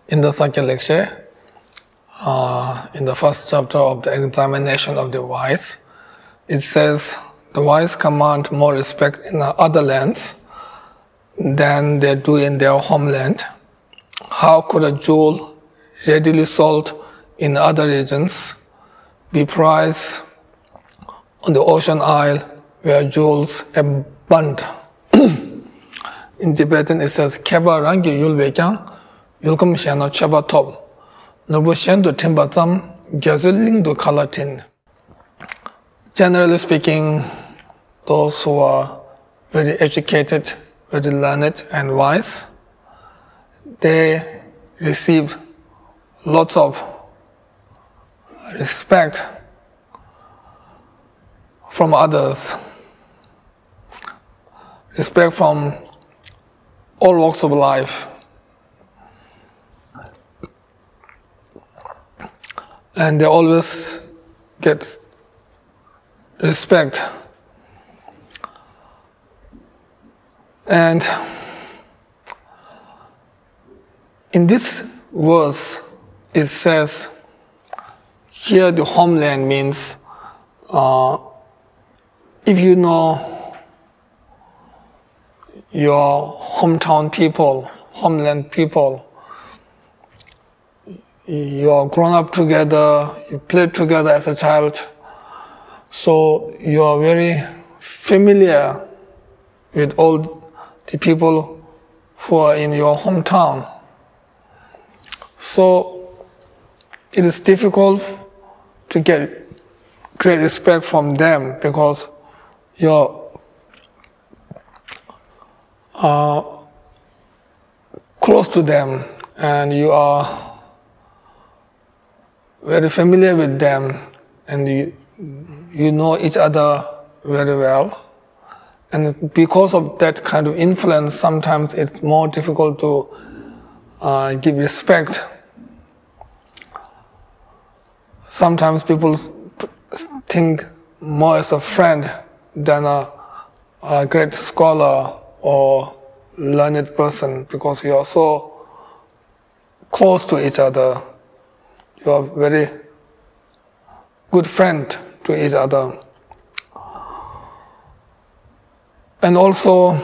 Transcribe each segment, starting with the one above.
In the Sakya lecture, in the first chapter of the examination of the wise, it says the wise command more respect in other lands than they do in their homeland. How could a jewel readily sold in other regions be prized on the ocean isle where jewels abound? In Tibetan it says, Keba rangi yulvekyang yulkum sheno cheba top. Nubu shendo timba tsam gyazuling do kalatin. Generally speaking, those who are very educated, very learned and wise, they receive lots of respect from others, respect from all walks of life. And they always get respect. And in this verse, it says, here the homeland means, if you know your hometown people, homeland people, you are grown up together, you played together as a child, so you are very familiar with all the people who are in your hometown. So it is difficult to get great respect from them because you're close to them and you are very familiar with them and you know each other very well. And because of that kind of influence, sometimes it's more difficult to give respect. Sometimes people think more as a friend than a great scholar or learned person because you are so close to each other. You are very good friend to each other. And also,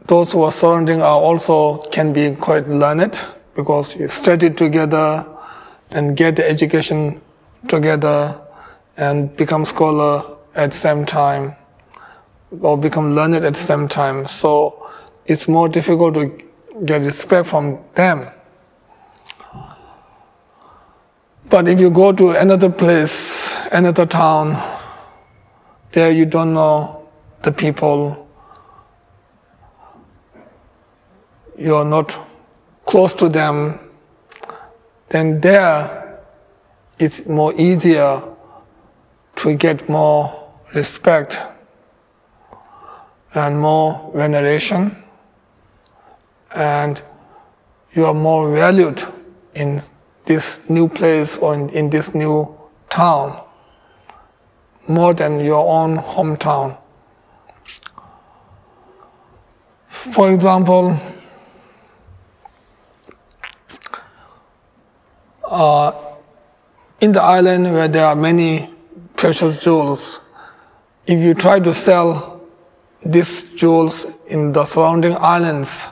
those who are surrounding are also can be quite learned because you study together and get the education together and become scholar at the same time or become learned at the same time. So it's more difficult to get respect from them. But if you go to another place, another town, there you don't know the people, you're not close to them, then there it's more easier to get more respect and more veneration, and you are more valued in this new place or in this new town more than your own hometown. For example, in the island where there are many precious jewels, if you try to sell these jewels in the surrounding islands,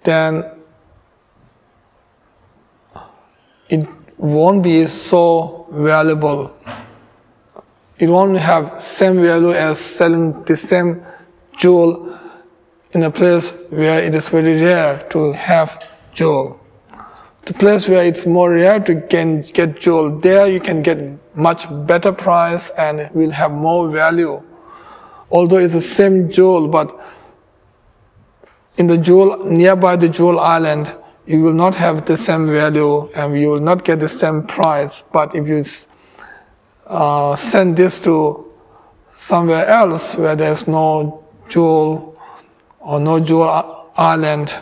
then it won't be so valuable. It won't have same value as selling the same jewel in a place where it is very rare to have jewel. The place where it's more rare to get jewel, there you can get much better price and will have more value. Although it's the same jewel, but in the jewel, nearby the jewel island, you will not have the same value and you will not get the same price. But if you send this to somewhere else where there's no jewel or no jewel island,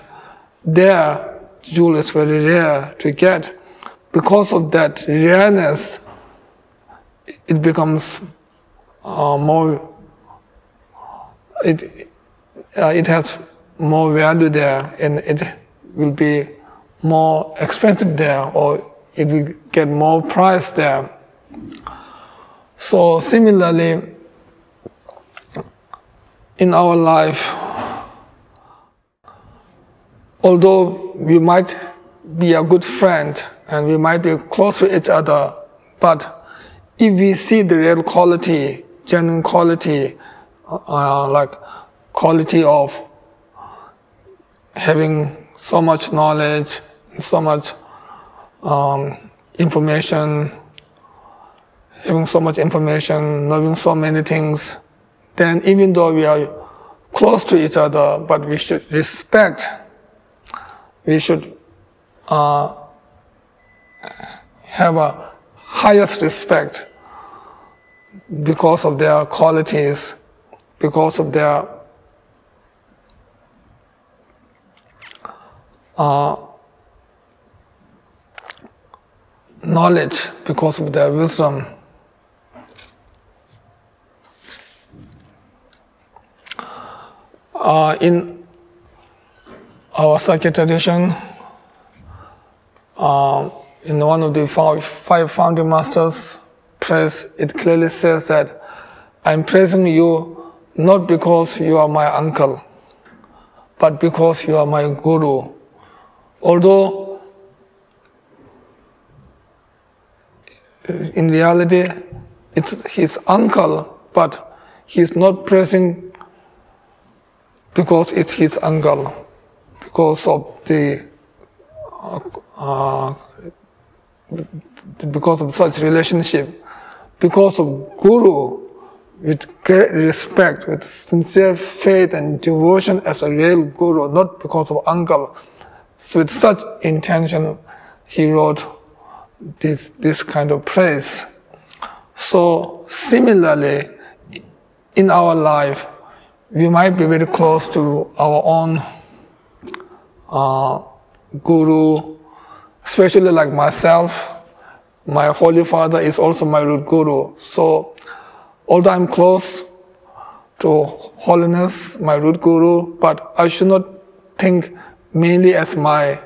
there jewel is very rare to get. Because of that rareness, it becomes it has more value there, and it will be more expensive there, or it will get more price there. So similarly, in our life, although we might be a good friend and we might be close to each other, but if we see the real quality, genuine quality, like quality of having so much knowledge, so much information, having so much information, knowing so many things, then even though we are close to each other, but we should respect, we should have a highest respect because of their qualities, because of their knowledge, because of their wisdom. In our Sakya tradition, in one of the five founding masters' prayers, it clearly says that I'm praising you not because you are my uncle, but because you are my guru. Although in reality it's his uncle, but he's not praising because it's his uncle, because of because of such relationship, because of guru, with great respect, with sincere faith and devotion as a real guru, not because of uncle. So with such intention, he wrote this kind of praise. So similarly, in our life, we might be very close to our own guru, especially like myself. My Holy Father is also my root guru. So although I'm close to holiness, my root guru, but I should not think mainly as my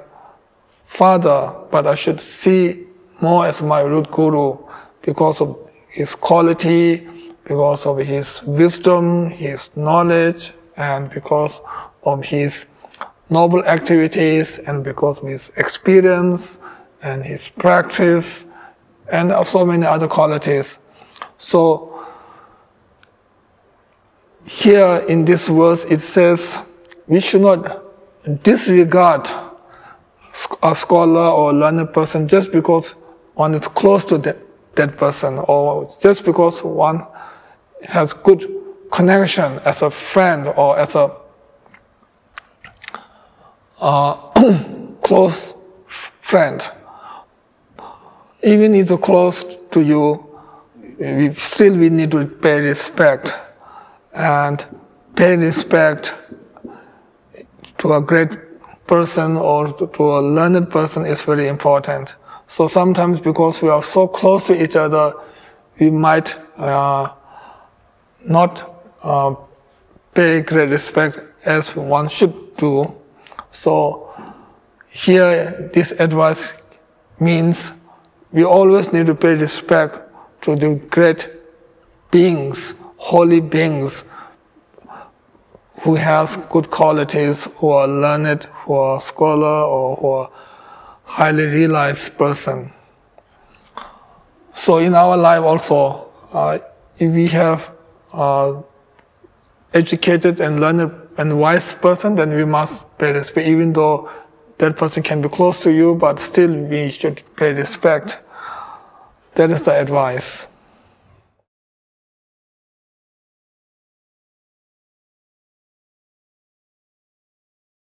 father, but I should see more as my root guru because of his quality, because of his wisdom, his knowledge, and because of his noble activities, and because of his experience and his practice, and so many other qualities. So here in this verse it says we should not disregard a scholar or learned person just because one is close to that person, or just because one has good connection as a friend or as a close friend. Even if it's close to you, we need to pay respect. And pay respect to a great person or to a learned person is very important. So sometimes because we are so close to each other, we might not pay great respect as one should do. So here this advice means we always need to pay respect to the great beings, holy beings, who has good qualities, who are learned, who are scholar, or who are highly realized person. So in our life also, if we have educated and learned and wise person, then we must pay respect, even though that person can be close to you, but still we should pay respect. That is the advice.